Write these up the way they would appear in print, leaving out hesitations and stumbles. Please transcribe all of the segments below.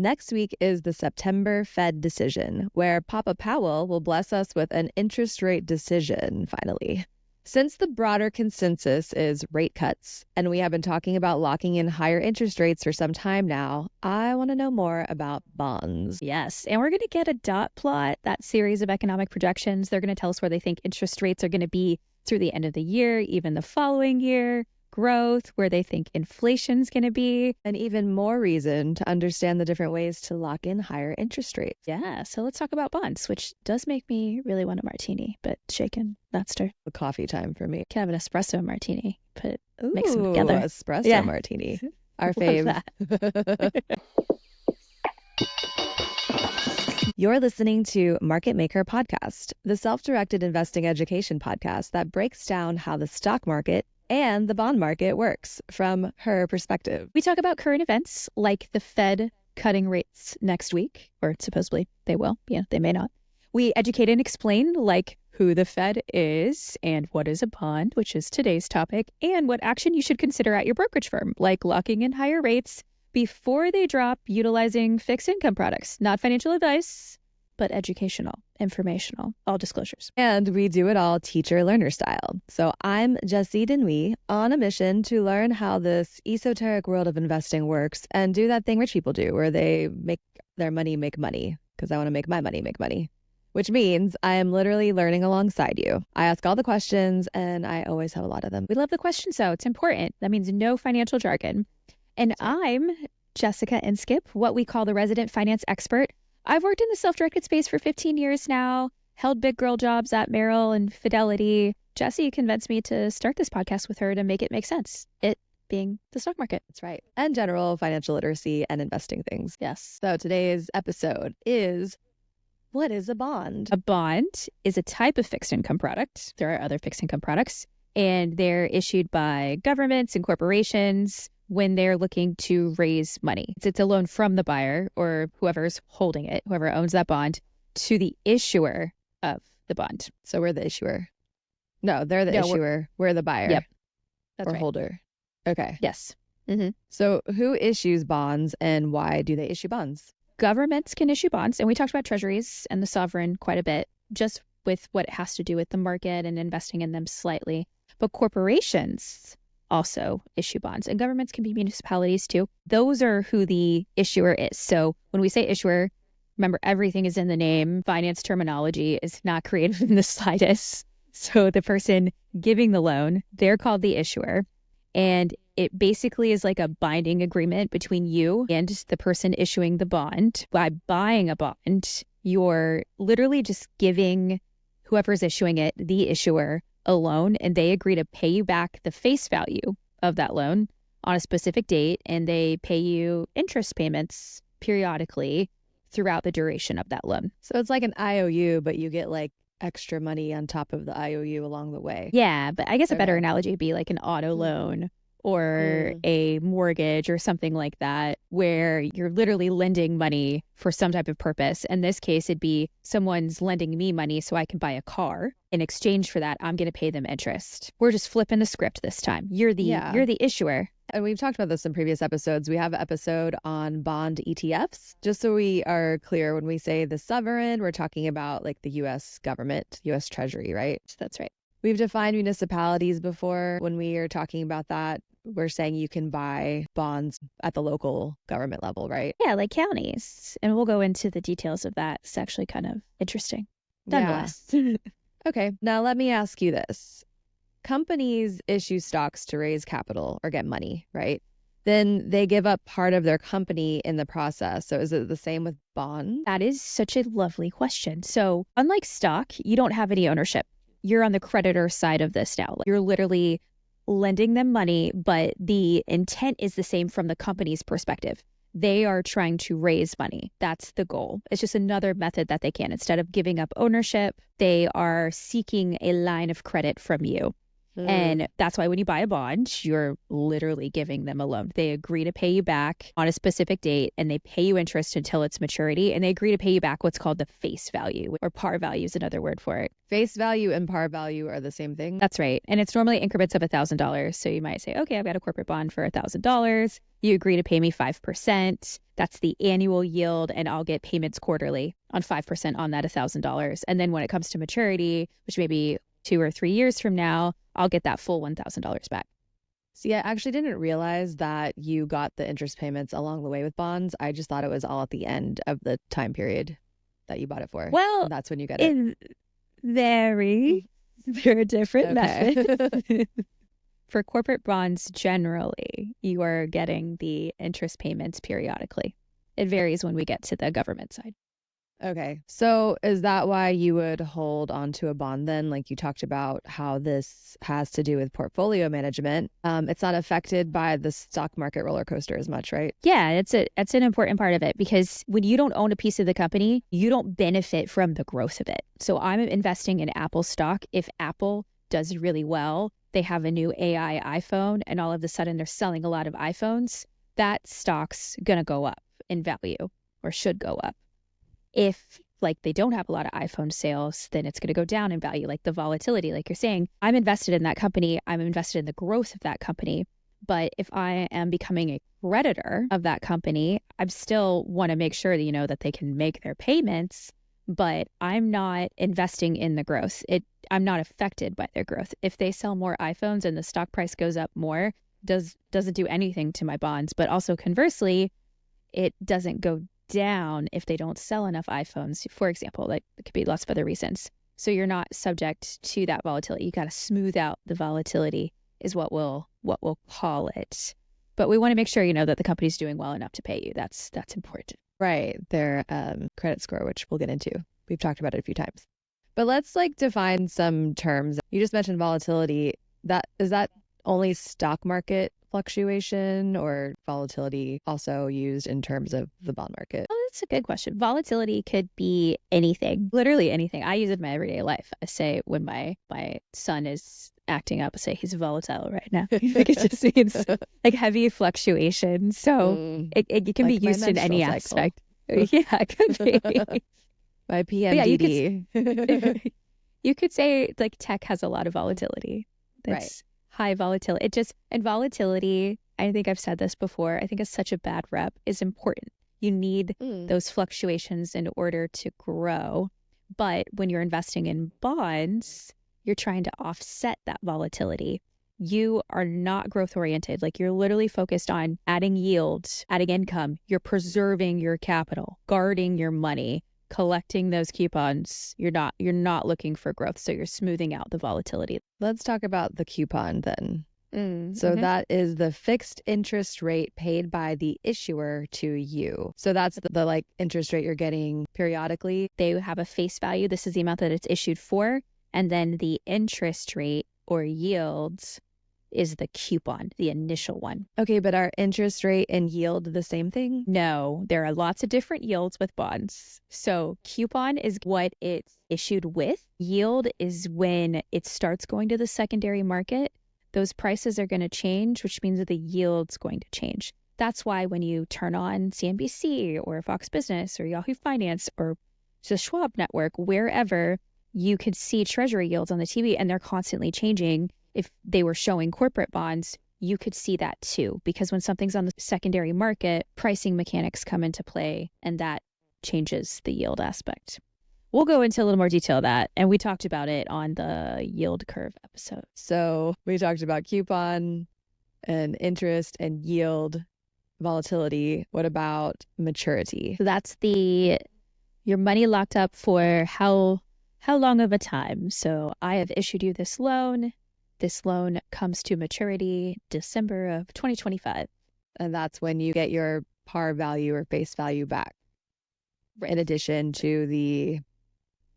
Next week is the September Fed decision, where Papa Powell will bless us with an interest rate decision, finally. Since the broader consensus is rate cuts, and we have been talking about locking in higher interest rates for some time now, I want to know more about bonds. Yes, and we're going to get a dot plot, that series of economic projections. They're going to tell us where they think interest rates are going to be through the end of the year, even the following year, growth, where they think inflation's going to be. And even more reason to understand the different ways to lock in higher interest rates. Yeah, so let's talk about bonds, which does make me really want a martini, but shaken, not stirred. The coffee time for me. Can have an espresso martini, but Ooh, mix them together. Espresso martini. Our fave. You're listening to Market MakeHer Podcast, the self-directed investing education podcast that breaks down how the stock market and the bond market works from her perspective. We talk about current events like the Fed cutting rates next week, or supposedly they will. Yeah, they may not. We educate and explain like who the Fed is and what is a bond, which is today's topic, and what action you should consider at your brokerage firm, like locking in higher rates before they drop, utilizing fixed income products. Not financial advice, but educational, informational, all disclosures. And we do it all teacher-learner style. So I'm Jessie Denui on a mission to learn how this esoteric world of investing works and do that thing rich people do where they make their money make money, because I want to make my money make money, which means I am literally learning alongside you. I ask all the questions and I always have a lot of them. We love the questions, though. It's important. That means no financial jargon. And I'm Jessica Inskip, what we call the resident finance expert. I've worked in the self-directed space for 15 years now, held big girl jobs at Merrill and Fidelity. Jessie convinced me to start this podcast with her to make it make sense, it being the stock market. That's right. And general financial literacy and investing things. Yes. So today's episode is, what is a bond? A bond is a type of fixed income product. There are other fixed income products, and they're issued by governments and corporations when they're looking to raise money. It's a loan from the buyer or whoever's holding it, whoever owns that bond, to the issuer of the bond. So we're the issuer. No, they're the issuer. We're the buyer. Yep. That's or right. holder. Okay. Yes. So who issues bonds and why do they issue bonds? Governments can issue bonds, and we talked about treasuries and the sovereign quite a bit, just with what it has to do with the market and investing in them slightly. But corporations also issue bonds, and governments can be municipalities too. Those are who the issuer is. So when we say issuer, remember everything is in the name. Finance terminology is not creative in the slightest. So the person giving the loan, they're called the issuer. And it basically is like a binding agreement between you and the person issuing the bond. By buying a bond, you're literally just giving whoever's issuing it, the issuer, a loan, and they agree to pay you back the face value of that loan on a specific date, and they pay you interest payments periodically throughout the duration of that loan. So it's like an IOU, but you get like extra money on top of the IOU along the way. Yeah, but I guess a better analogy would be like an auto loan or a mortgage or something like that, where you're literally lending money for some type of purpose. In this case, it'd be someone's lending me money so I can buy a car. In exchange for that, I'm going to pay them interest. We're just flipping the script this time. You're the issuer. And we've talked about this in previous episodes. We have an episode on bond ETFs. Just so we are clear, when we say the sovereign, we're talking about like the U.S. government, U.S. Treasury, right? That's right. We've defined municipalities before. When we are talking about that, we're saying you can buy bonds at the local government level, right? Yeah, like counties. And we'll go into the details of that. It's actually kind of interesting. Nonetheless. Yeah. Okay, now let me ask you this. Companies issue stocks to raise capital or get money, right? Then they give up part of their company in the process. So is it the same with bonds? That is such a lovely question. So unlike stock, you don't have any ownership. You're on the creditor side of this now. You're literally lending them money, but the intent is the same from the company's perspective. They are trying to raise money. That's the goal. It's just another method that they can. Instead of giving up ownership, they are seeking a line of credit from you. And that's why when you buy a bond, you're literally giving them a loan. They agree to pay you back on a specific date, and they pay you interest until its maturity. And they agree to pay you back what's called the face value, or par value is another word for it. Face value and par value are the same thing? That's right. And it's normally increments of $1,000. So you might say, okay, I've got a corporate bond for $1,000. You agree to pay me 5%. That's the annual yield, and I'll get payments quarterly on 5% on that $1,000. And then when it comes to maturity, which may be 2 or 3 years from now, I'll get that full $1,000 back. See, I actually didn't realize that you got the interest payments along the way with bonds. I just thought it was all at the end of the time period that you bought it for. Well, and that's when you get it. They're a different Okay. method. For corporate bonds, generally, you are getting the interest payments periodically. It varies when we get to the government side. Okay. So is that why you would hold onto a bond then? Like you talked about how this has to do with portfolio management. It's not affected by the stock market roller coaster as much, right? Yeah, it's an important part of it, because when you don't own a piece of the company, you don't benefit from the growth of it. So I'm investing in Apple stock. If Apple does really well, they have a new AI iPhone, and all of a sudden they're selling a lot of iPhones, that stock's going to go up in value, or should go up. If like they don't have a lot of iPhone sales, then it's going to go down in value, like the volatility, like you're saying. I'm invested in that company. I'm invested in the growth of that company. But if I am becoming a creditor of that company, I still want to make sure that, that they can make their payments, but I'm not investing in the growth. I'm not affected by their growth. If they sell more iPhones and the stock price goes up more, doesn't do anything to my bonds. But also conversely, it doesn't go down if they don't sell enough iPhones, for example. Like, it could be lots of other reasons. So you're not subject to that volatility. You got to smooth out the volatility is what we'll call it. But we want to make sure, that the company's doing well enough to pay you. That's important. Right. Their credit score, which we'll get into. We've talked about it a few times. But let's define some terms. You just mentioned volatility. Is that only stock market fluctuation, or volatility also used in terms of the bond market? Oh, that's a good question. Volatility could be anything, literally anything. I use it in my everyday life. I say when my son is acting up, I say he's volatile right now. Like, it just means like heavy fluctuation. So it can like be used in any aspect. Yeah, it could be. My PMDD. Yeah, you could say like tech has a lot of volatility. That's right. High volatility. And volatility, I think I've said this before, I think it's such a bad rep, is important. You need those fluctuations in order to grow. But when you're investing in bonds, you're trying to offset that volatility. You are not growth oriented. Like, you're literally focused on adding yield, adding income. You're preserving your capital, guarding your money, collecting those coupons. You're not looking for growth. So you're smoothing out the volatility. Let's talk about the coupon then. So that is the fixed interest rate paid by the issuer to you. So that's the interest rate you're getting periodically. They have a face value. This is the amount that it's issued for. And then the interest rate or yields is the coupon, the initial one. Okay, but are interest rate and yield the same thing? No, there are lots of different yields with bonds. So coupon is what it's issued with. Yield is when it starts going to the secondary market. Those prices are going to change, which means that the yield's going to change. That's why when you turn on CNBC or Fox Business or Yahoo Finance or the Schwab Network, wherever, you could see treasury yields on the TV, and they're constantly changing. If they were showing corporate bonds, you could see that too, because when something's on the secondary market, pricing mechanics come into play, and that changes the yield aspect. We'll go into a little more detail of that, and we talked about it on the yield curve episode. So we talked about coupon and interest and yield volatility. What about maturity? So that's your money locked up for how long of a time. So I have issued you this loan. This loan comes to maturity December of 2025. And that's when you get your par value or face value back. Right. In addition to the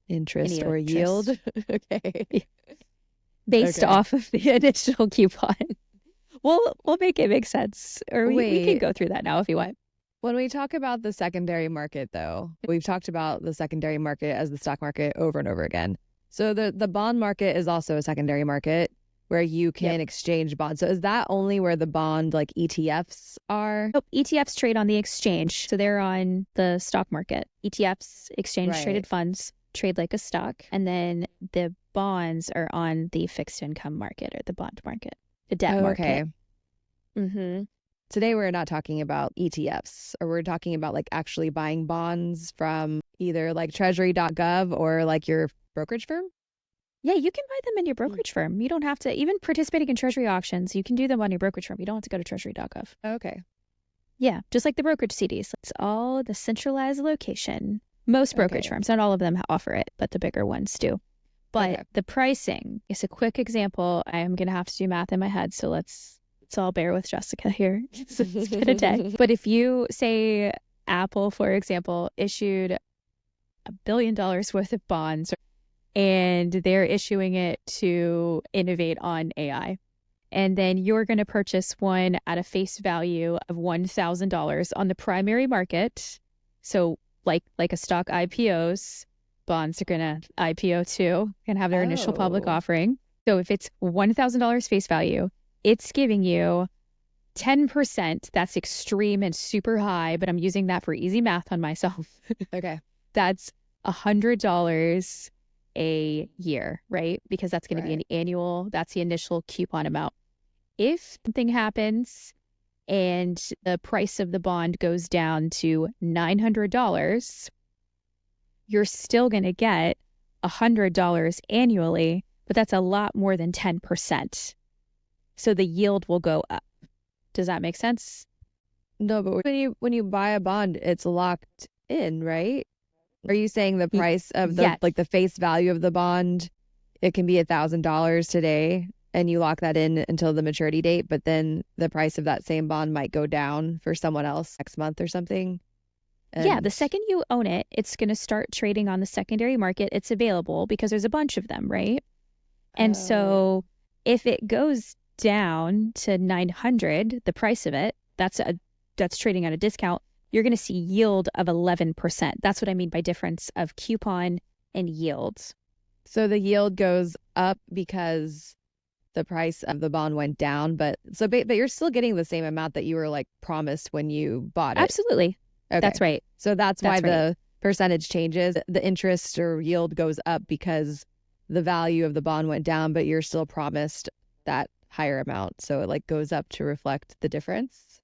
interest or yield. Okay. Based off of the initial coupon. We'll make it make sense. Or we can go through that now if you want. When we talk about the secondary market, though, we've talked about the secondary market as the stock market over and over again. So the bond market is also a secondary market where you can exchange bonds. So is that only where the bond ETFs are? Nope. ETFs trade on the exchange. So they're on the stock market. ETFs, exchange traded funds, trade like a stock. And then the bonds are on the fixed income market or the bond market, the debt market. Okay. today we're not talking about ETFs, or we're talking about like actually buying bonds from either like treasury.gov or like your brokerage firm. Yeah, you can buy them in your brokerage firm. You don't have to, even participating in treasury auctions, you can do them on your brokerage firm. You don't have to go to treasury.gov. Okay. Yeah, just like the brokerage CDs. It's all the centralized location. Most brokerage firms, not all of them offer it, but the bigger ones do. But the pricing is a quick example. I'm going to have to do math in my head, so let's all bear with Jessica here. It's been a day. But if you say Apple, for example, issued $1 billion worth of bonds, and they're issuing it to innovate on AI. And then you're going to purchase one at a face value of $1,000 on the primary market. So like a stock IPOs, bonds are going to IPO too and have their initial public offering. So if it's $1,000 face value, it's giving you 10%. That's extreme and super high, but I'm using that for easy math on myself. Okay. That's $100 a year, right? Because that's going to be an annual, that's the initial coupon amount. If something happens and the price of the bond goes down to $900, you're still going to get $100 annually, but that's a lot more than 10%. So the yield will go up. Does that make sense? No, but when you buy a bond, it's locked in, right? Are you saying the price of the like the face value of the bond, it can be $1,000 today and you lock that in until the maturity date, but then the price of that same bond might go down for someone else next month or something? Yeah, the second you own it, it's going to start trading on the secondary market. It's available because there's a bunch of them, right? And so if it goes down to 900, the price of it, that's trading at a discount, you're going to see yield of 11%. That's what I mean by difference of coupon and yield. So the yield goes up because the price of the bond went down, but you're still getting the same amount that you were like promised when you bought it. Absolutely. Okay. That's right. So that's why the percentage changes. The interest or yield goes up because the value of the bond went down, but you're still promised that higher amount. So it like goes up to reflect the difference.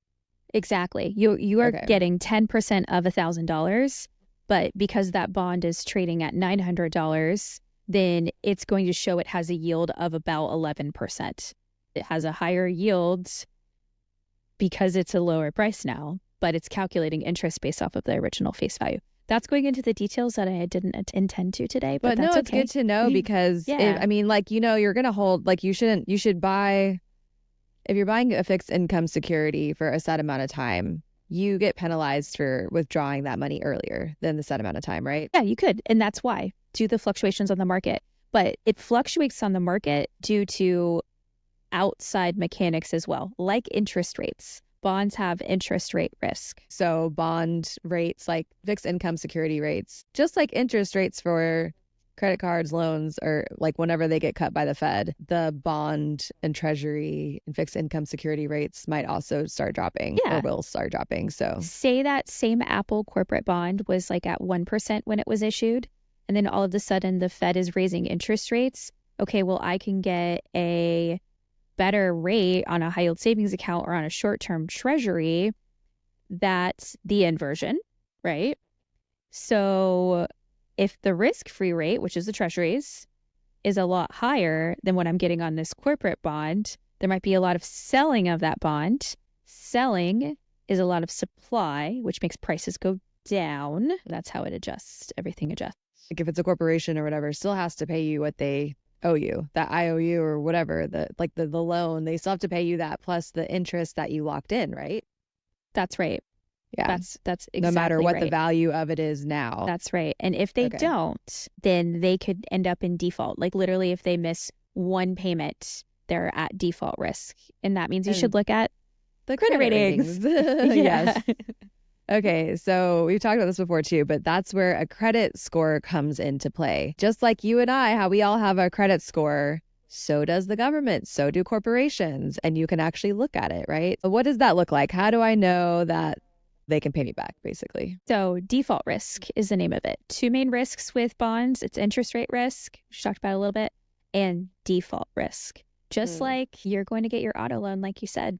Exactly. You are getting 10% of $1,000, but because that bond is trading at $900, then it's going to show it has a yield of about 11%. It has a higher yield because it's a lower price now, but it's calculating interest based off of the original face value. That's going into the details that I didn't intend to today, but that's it's good to know because I mean, like, you're going to hold, like, you should buy. If you're buying a fixed income security for a set amount of time, you get penalized for withdrawing that money earlier than the set amount of time, right? Yeah, you could. And that's why, due to the fluctuations on the market. But it fluctuates on the market due to outside mechanics as well, like interest rates. Bonds have interest rate risk. So bond rates, like fixed income security rates, just like interest rates for credit cards, loans, or like whenever they get cut by the Fed, the bond and treasury and fixed income security rates might also start dropping or will start dropping. So say that same Apple corporate bond was like at 1% when it was issued, and then all of a sudden the Fed is raising interest rates. Okay, well, I can get a better rate on a high yield savings account or on a short-term treasury. That's the inversion, right? So if the risk-free rate, which is the treasuries, is a lot higher than what I'm getting on this corporate bond, there might be a lot of selling of that bond. Selling is a lot of supply, which makes prices go down. That's how it adjusts. Everything adjusts. Like if it's a corporation or whatever, still has to pay you what they owe you, that IOU or whatever, the loan, they still have to pay you that plus the interest that you locked in, right? That's right. Yeah. That's exactly no matter what right. The value of it is now. That's right. And if they don't, then they could end up in default. Like literally if they miss one payment, they're at default risk. And that means you should look at the credit ratings. Yes. Okay, so we've talked about this before too, but that's where a credit score comes into play. Just like you and I, how we all have a credit score, so does the government, so do corporations, and you can actually look at it, right? What does that look like? How do I know that they can pay me back, basically? So default risk is the name of it. Two main risks with bonds. It's interest rate risk, which we talked about a little bit, and default risk. Just like you're going to get your auto loan, like you said.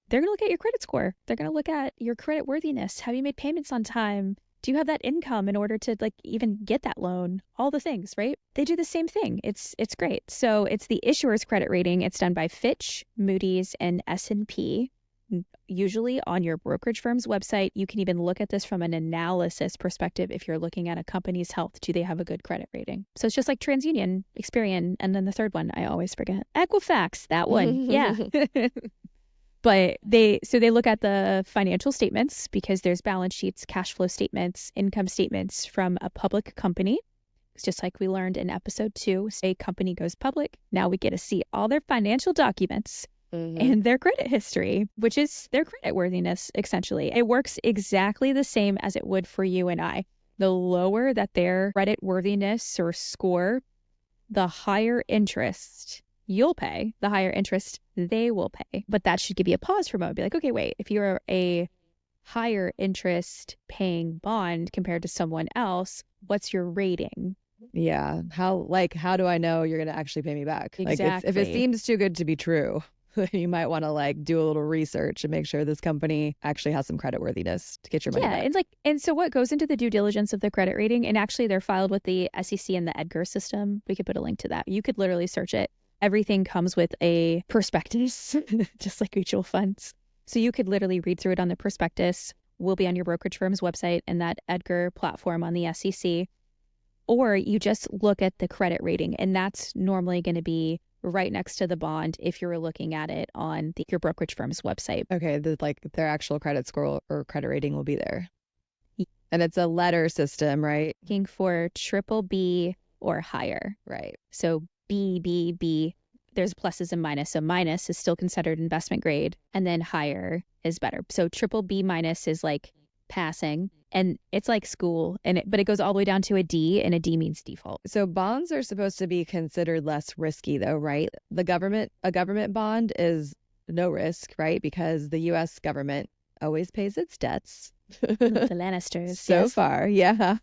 they're going to look at your credit score. They're going to look at your credit worthiness. Have you made payments on time? Do you have that income in order to like even get that loan? All the things, right? They do the same thing. It's great. So it's the issuer's credit rating. It's done by Fitch, Moody's, and S&P. Usually on your brokerage firm's website. You can even look at this from an analysis perspective if you're looking at a company's health. Do they have a good credit rating? So it's just like TransUnion, Experian, and then the third one I always forget. Equifax, that one. Yeah. But they look at the financial statements because there's balance sheets, cash flow statements, income statements from a public company. It's just like we learned in episode 2, a company goes public. Now we get to see all their financial documents and their credit history, which is their credit worthiness, essentially. It works exactly the same as it would for you and I. The lower that their credit worthiness or score, the higher interest you'll pay, the higher interest they will pay. But that should give you a pause for a moment. Be like, okay, wait, if you're a higher interest paying bond compared to someone else, what's your rating? Yeah. How do I know you're going to actually pay me back? Exactly. Like if it seems too good to be true, you might want to like do a little research and make sure this company actually has some credit worthiness to get your money back. And so what goes into the due diligence of the credit rating, and actually they're filed with the SEC and the Edgar system. We could put a link to that. You could literally search it. Everything comes with a prospectus, just like mutual funds. So you could literally read through it on the prospectus. Will be on your brokerage firm's website and that Edgar platform on the SEC. Or you just look at the credit rating, and that's normally going to be right next to the bond if you're looking at it on your brokerage firm's website. Okay, their actual credit score or credit rating will be there. And it's a letter system, right? Looking for triple B or higher. Right. So B, there's pluses and minus. So minus is still considered investment grade, and then higher is better. So triple B minus is like passing, and it's like school, but it goes all the way down to a D, and a D means default. So bonds are supposed to be considered less risky though, right? A government bond is no risk, right? Because the US government always pays its debts. The Lannisters. So yes. far, yeah.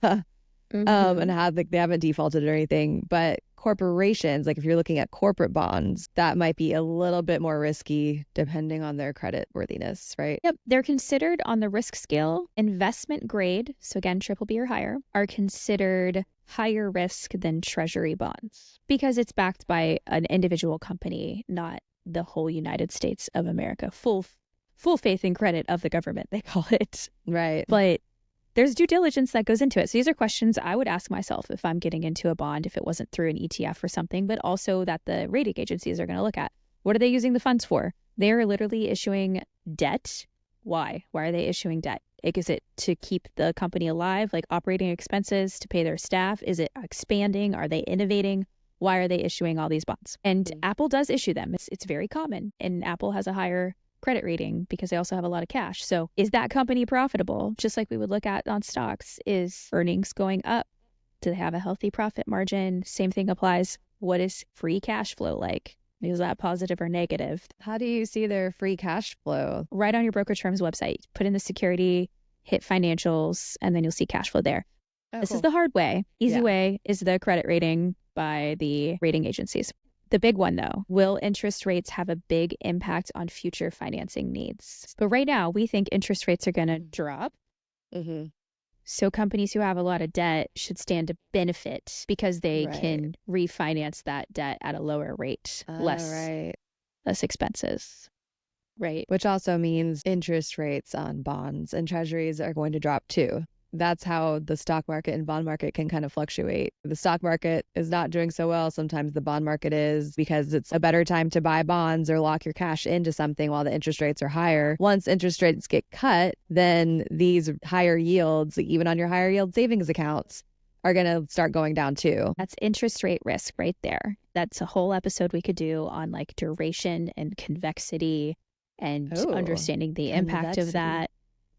And they haven't defaulted or anything. But corporations, like if you're looking at corporate bonds, that might be a little bit more risky depending on their credit worthiness, right? Yep. They're considered on the risk scale. Investment grade, so again, triple B or higher, are considered higher risk than treasury bonds because it's backed by an individual company, not the whole United States of America. Full faith and credit of the government, they call it. Right. But there's due diligence that goes into it. So these are questions I would ask myself if I'm getting into a bond, if it wasn't through an ETF or something, but also that the rating agencies are going to look at. What are they using the funds for? They are literally issuing debt. Why? Why are they issuing debt? Is it to keep the company alive, like operating expenses, to pay their staff? Is it expanding? Are they innovating? Why are they issuing all these bonds? And Apple does issue them. It's very common. And Apple has a higher credit rating because they also have a lot of cash. So is that company profitable? Just like we would look at on stocks, is earnings going up? Do they have a healthy profit margin? Same thing applies. What is free cash flow like? Is that positive or negative? How do you see their free cash flow? Right on your brokerage firm's website. Put in the security, hit financials, and then you'll see cash flow there. This is the hard way. Easy way is the credit rating by the rating agencies. The big one, though, will interest rates have a big impact on future financing needs? But right now, we think interest rates are going to drop. So companies who have a lot of debt should stand to benefit because they can refinance that debt at a lower rate, less expenses. Right. Which also means interest rates on bonds and treasuries are going to drop too. That's how the stock market and bond market can kind of fluctuate. The stock market is not doing so well. Sometimes the bond market is, because it's a better time to buy bonds or lock your cash into something while the interest rates are higher. Once interest rates get cut, then these higher yields, even on your higher yield savings accounts, are going to start going down too. That's interest rate risk right there. That's a whole episode we could do on like duration and convexity and understanding the impact of that.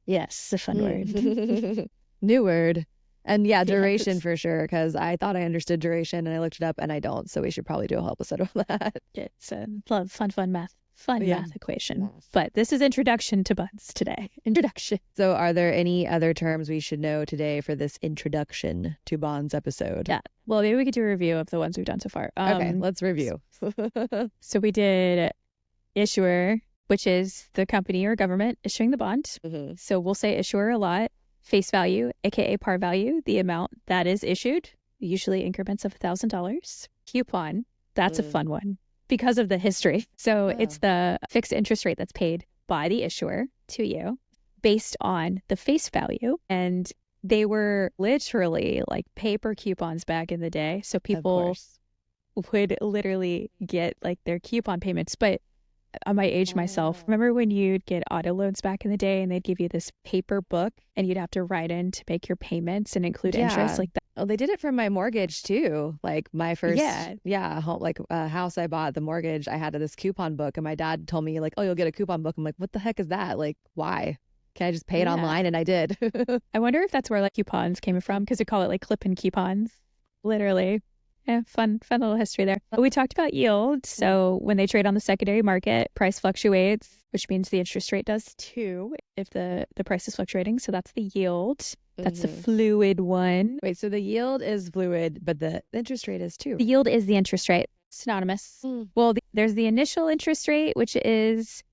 Yes, a fun word. New word. And duration for sure, because I thought I understood duration and I looked it up and I don't. So we should probably do a whole episode on that. It's a fun math equation. But this is introduction to bonds today. Introduction. So are there any other terms we should know today for this introduction to bonds episode? Yeah. Well, maybe we could do a review of the ones we've done so far. Okay, let's review. So we did issuer, which is the company or government issuing the bond. Mm-hmm. So we'll say issuer a lot, face value, aka par value, the amount that is issued, usually increments of $1,000. Coupon, that's a fun one because of the history. So it's the fixed interest rate that's paid by the issuer to you based on the face value. And they were literally like paper coupons back in the day. So people would literally get like their coupon payments. But I might age myself. Remember when you'd get auto loans back in the day and they'd give you this paper book and you'd have to write in to make your payments and include interest like that? Oh, they did it for my mortgage too. Like my first, home, like house I bought, the mortgage, I had this coupon book and my dad told me like, oh, you'll get a coupon book. I'm like, what the heck is that? Like, why? Can I just pay it online? And I did. I wonder if that's where like coupons came from because they call it like clip-in coupons, literally. Yeah, fun little history there. We talked about yield. So when they trade on the secondary market, price fluctuates, which means the interest rate does too if the price is fluctuating. So that's the yield. That's the fluid one. Wait, so the yield is fluid, but the interest rate is too. The yield is the interest rate. Synonymous. Well, there's the initial interest rate, which is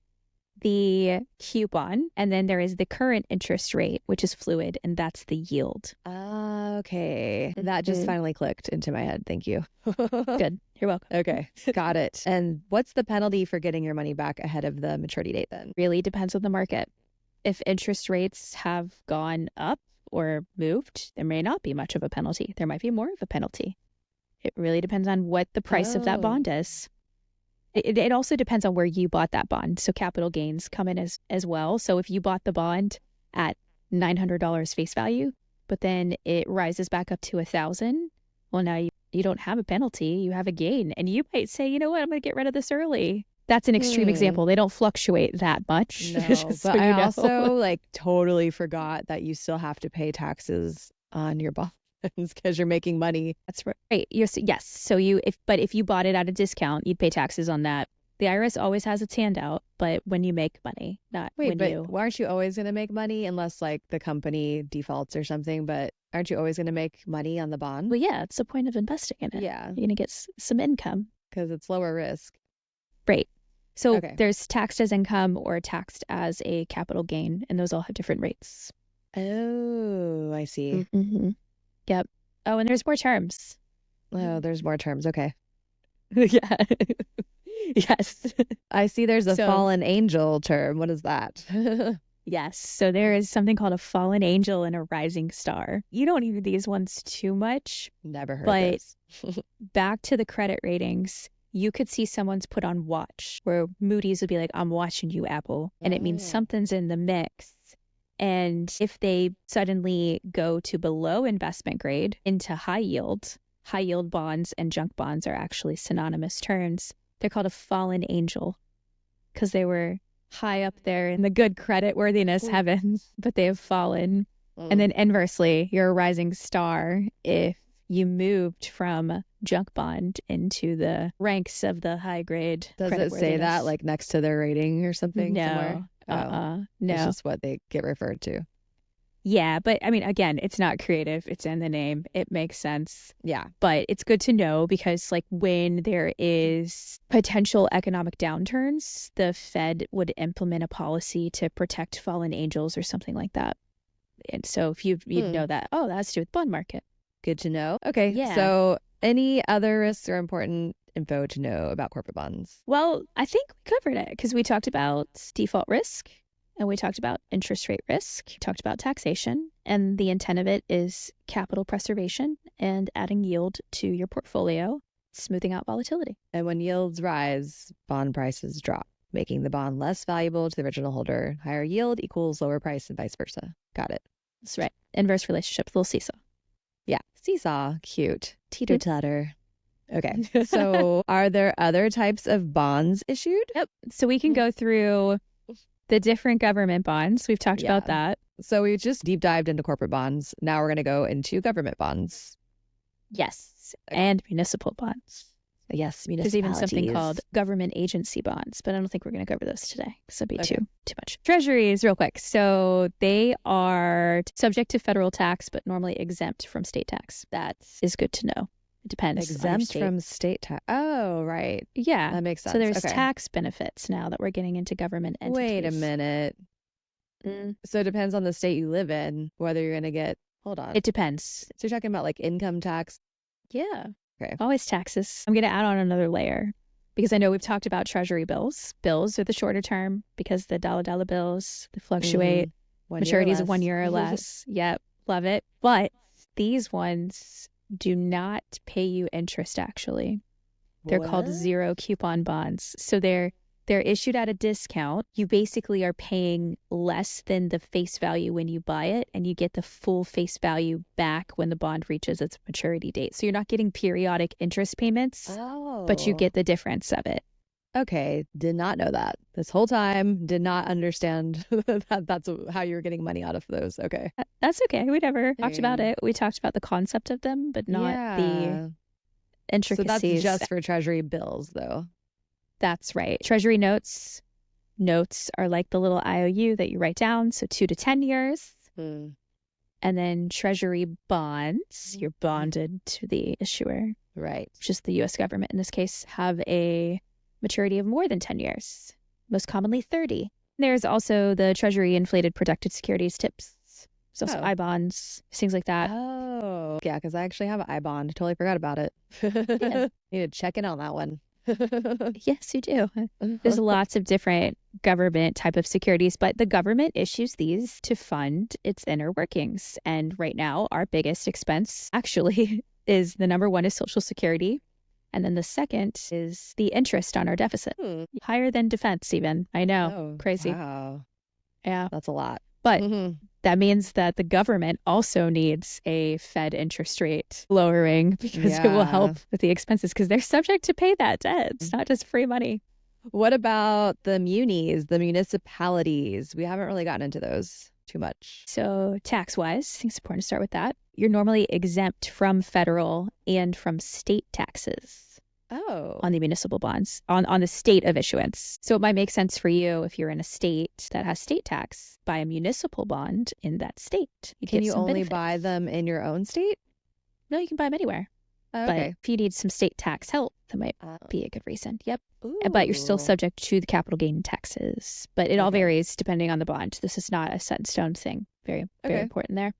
the coupon, and then there is the current interest rate, which is fluid, and that's the yield. Okay. That just finally clicked into my head. Thank you. Good. You're welcome. Okay. Got it. And what's the penalty for getting your money back ahead of the maturity date then? Really depends on the market. If interest rates have gone up or moved, there may not be much of a penalty. There might be more of a penalty. It really depends on what the price of that bond is. It also depends on where you bought that bond. So capital gains come in as well. So if you bought the bond at $900 face value, but then it rises back up to $1,000, well, now you don't have a penalty. You have a gain. And you might say, you know what, I'm going to get rid of this early. That's an extreme example. They don't fluctuate that much. No, but I also like totally forgot that you still have to pay taxes on your bonds because you're making money. That's right. Yes. So if you bought it at a discount, you'd pay taxes on that. The IRS always has its hand out, but when you make money, not when you. Why aren't you always going to make money unless like the company defaults or something? But aren't you always going to make money on the bond? Well, yeah, it's the point of investing in it. Yeah. You're going to get some income. Because it's lower risk. Right. So there's taxed as income or taxed as a capital gain, and those all have different rates. Oh, I see. Yep. Oh, and there's more terms. Oh, there's more terms. Okay. Yeah. Yes. I see there's a fallen angel term. What is that? Yes. So there is something called a fallen angel and a rising star. You don't need these ones too much. Never heard this. But back to the credit ratings, you could see someone's put on watch where Moody's would be like, I'm watching you, Apple. And it means something's in the mix. And if they suddenly go to below investment grade into high yield bonds and junk bonds are actually synonymous terms. They're called a fallen angel because they were high up there in the good credit worthiness heavens, but they have fallen. And then inversely, you're a rising star if you moved from junk bond into the ranks of the high grade. Does it say that like next to their rating or something? No. Somewhere? No. It's just what they get referred to. Yeah, but I mean, again, it's not creative. It's in the name. It makes sense. Yeah. But it's good to know because like when there is potential economic downturns, the Fed would implement a policy to protect fallen angels or something like that. And so if you know that, that has to do with the bond market. Good to know. Okay. Yeah. So any other risks or important info to know about corporate bonds? Well, I think we covered it because we talked about default risk. And we talked about interest rate risk, talked about taxation, and the intent of it is capital preservation and adding yield to your portfolio, smoothing out volatility. And when yields rise, bond prices drop, making the bond less valuable to the original holder. Higher yield equals lower price and vice versa. Got it. That's right. Inverse relationship, little seesaw. Yeah. Seesaw. Cute. Teeter-totter. Okay. So are there other types of bonds issued? Yep. So we can go through the different government bonds. We've talked about that. So we just deep dived into corporate bonds. Now we're going to go into government bonds. Yes. And municipal bonds. Yes, There's even something called government agency bonds, but I don't think we're going to cover those today because it'd be too much. Treasuries, real quick. So they are subject to federal tax, but normally exempt from state tax. That is good to know. It depends on your Exempt state. from state tax. Oh, right. Yeah. That makes sense. So there's Okay. tax benefits now that we're getting into government entities. Wait a minute. So it depends on the state you live in, whether you're going to get, hold on. It depends. So you're talking about like income tax? Yeah. Okay. Always taxes. I'm going to add on another layer because I know we've talked about treasury bills. Bills are the shorter term because the dollar bills, they fluctuate. Maturities of 1 year or less. Yep. Love it. But these ones do not pay you interest, actually. They're called zero coupon bonds. So they're issued at a discount. You basically are paying less than the face value when you buy it, and you get the full face value back when the bond reaches its maturity date. So you're not getting periodic interest payments, but you get the difference of it. Okay, did not know that. This whole time, did not understand that that's how you were getting money out of those. Okay. That's okay. We never talked about it. We talked about the concept of them, but not the intricacies. So that's just for treasury bills, though. That's right. Treasury notes are like the little IOU that you write down, so 2 to 10 years. And then treasury bonds, you're bonded to the issuer. Right. Which is the U.S. government in this case, have a maturity of more than 10 years, most commonly 30. There's also the treasury inflated protected securities tips. There's also I-bonds, things like that. Oh, yeah, because I actually have an I-bond. Totally forgot about it. Yeah. Need to check in on that one. Yes, you do. There's lots of different government type of securities, but the government issues these to fund its inner workings. And right now, our biggest expense actually is the number one is Social Security. And then the second is the interest on our deficit. Higher than defense even. I know. Crazy. Wow. Yeah. That's a lot. But that means that the government also needs a Fed interest rate lowering because it will help with the expenses because they're subject to pay that debt. It's not just free money. What about the munis, the municipalities? We haven't really gotten into those too much. So tax-wise, I think it's important to start with that. You're normally exempt from federal and from state taxes. On the municipal bonds, on the state of issuance. So it might make sense for you if you're in a state that has state tax, buy a municipal bond in that state. Can you only buy them in your own state? No, you can buy them anywhere. Okay. But if you need some state tax help, that might be a good reason. Yep. Ooh. But you're still subject to the capital gain taxes. But it all varies depending on the bond. This is not a set in stone thing. Very important there.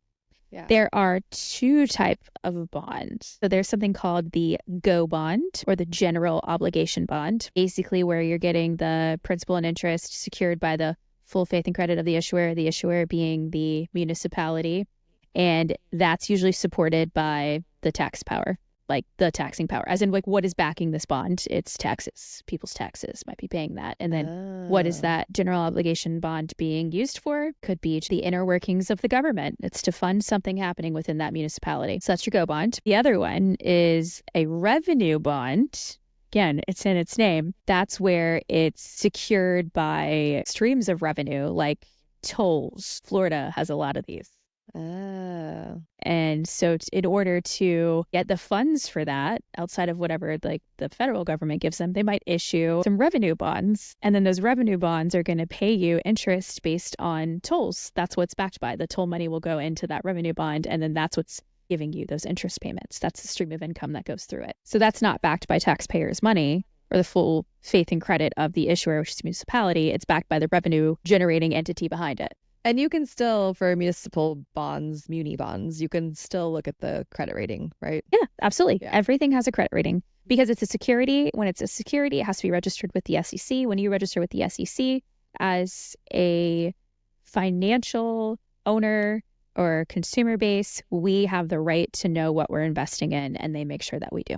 Yeah. There are 2 types of bonds. So there's something called the GO bond or the general obligation bond, basically where you're getting the principal and interest secured by the full faith and credit of the issuer being the municipality. And that's usually supported by the tax power, like the taxing power, as in like what is backing this bond? It's taxes. People's taxes might be paying that. And then what is that general obligation bond being used for? Could be the inner workings of the government. It's to fund something happening within that municipality. So that's your GO bond. The other one is a revenue bond. Again, it's in its name. That's where it's secured by streams of revenue like tolls. Florida has a lot of these. And so in order to get the funds for that outside of whatever like the federal government gives them, they might issue some revenue bonds. And then those revenue bonds are going to pay you interest based on tolls. That's what's backed by. The toll money will go into that revenue bond. And then that's what's giving you those interest payments. That's the stream of income that goes through it. So that's not backed by taxpayers' money or the full faith and credit of the issuer, which is the municipality. It's backed by the revenue generating entity behind it. And you can still, for municipal bonds, muni bonds, you can still look at the credit rating, right? Yeah, absolutely. Yeah. Everything has a credit rating because it's a security. When it's a security, it has to be registered with the SEC. When you register with the SEC as a financial owner or consumer base, we have the right to know what we're investing in, and they make sure that we do.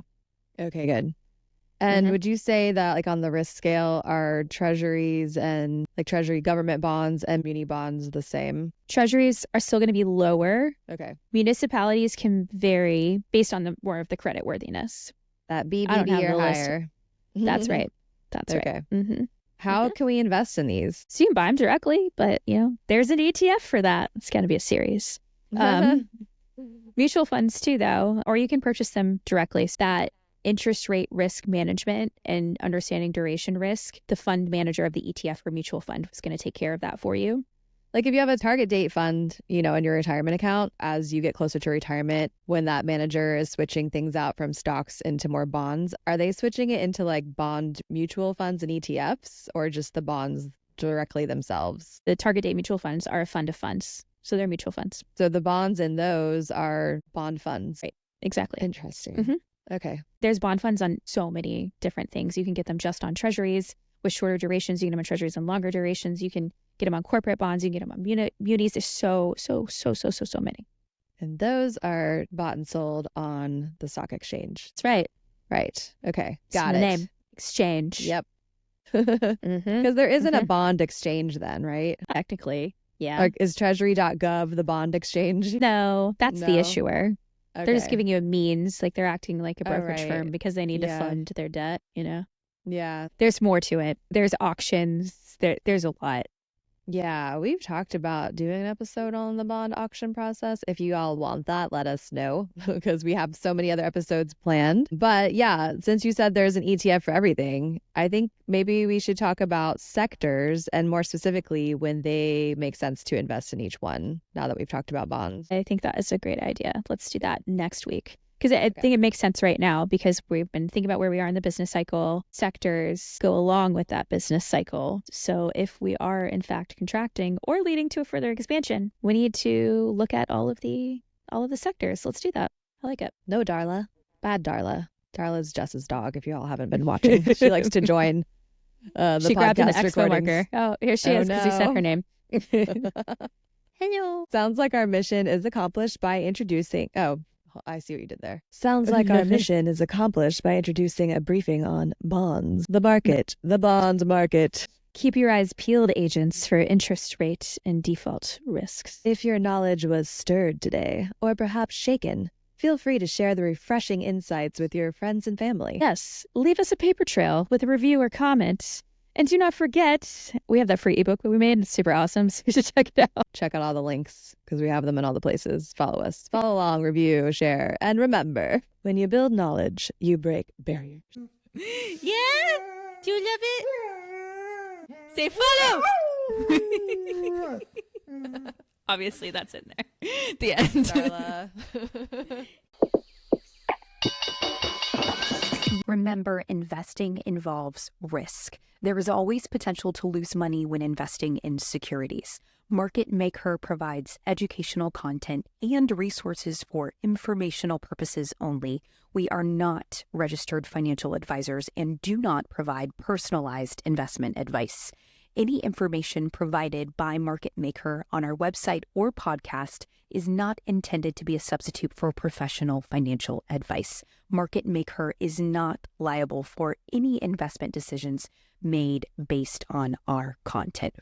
Okay, good. And would you say that like on the risk scale are treasuries and like treasury government bonds and muni bonds the same? Treasuries are still going to be lower. Okay. Municipalities can vary based on more of the credit worthiness. That BBB or higher. That's right. That's right. Mm-hmm. How can we invest in these? So you can buy them directly, but there's an ETF for that. It's got to be a series. Mutual funds too, though, or you can purchase them directly. So that interest rate risk management and understanding duration risk, the fund manager of the ETF or mutual fund was going to take care of that for you. Like if you have a target date fund, in your retirement account, as you get closer to retirement, when that manager is switching things out from stocks into more bonds, are they switching it into like bond mutual funds and ETFs or just the bonds directly themselves? The target date mutual funds are a fund of funds. So they're mutual funds. So the bonds in those are bond funds. Right. Exactly. Interesting. Mm-hmm. Okay. There's bond funds on so many different things. You can get them just on treasuries with shorter durations. You can get them on treasuries and longer durations. You can get them on corporate bonds. You can get them on munis. There's so many. And those are bought and sold on the stock exchange. That's right. Right. Okay. Got the it. Name. Exchange. Yep. Because there isn't a bond exchange then, right? Technically. Yeah. Like, is treasury.gov the bond exchange? No, that's the issuer. Okay. They're just giving you a means, like they're acting like a brokerage firm because they need to Yeah. fund their debt, Yeah. There's more to it. There's auctions. There's a lot. Yeah, we've talked about doing an episode on the bond auction process. If you all want that, let us know because we have so many other episodes planned. But yeah, since you said there's an ETF for everything, I think maybe we should talk about sectors and more specifically when they make sense to invest in each one now that we've talked about bonds. I think that is a great idea. Let's do that next week. Because I think it makes sense right now because we've been thinking about where we are in the business cycle. Sectors go along with that business cycle. So if we are in fact contracting or leading to a further expansion, we need to look at all of the sectors. Let's do that. I like it. No, Darla. Bad Darla. Darla's Jess's dog, if you all haven't been watching. She likes to join the she grabbed an podcast expo recordings. marker. Oh, here she is because you said her name. Hello. Sounds like our mission is accomplished by introducing... Oh, I see what you did there. Sounds like our mission is accomplished by introducing a briefing on bonds, the market, the bond market. Keep your eyes peeled, agents, for interest rate and default risks. If your knowledge was stirred today, or perhaps shaken, feel free to share the refreshing insights with your friends and family. Yes, leave us a paper trail with a review or comment. And do not forget, we have that free ebook that we made. It's super awesome, so you should check it out. Check out all the links because we have them in all the places. Follow us. Follow along, review, share. And remember, when you build knowledge, you break barriers. Yeah? Do you love it? Say follow! Obviously, that's in there. The end. Darla. Remember, investing involves risk. There is always potential to lose money when investing in securities. Market MakeHer provides educational content and resources for informational purposes only. We are not registered financial advisors and do not provide personalized investment advice. Any information provided by Market MakeHer on our website or podcast is not intended to be a substitute for professional financial advice. Market MakeHer is not liable for any investment decisions made based on our content.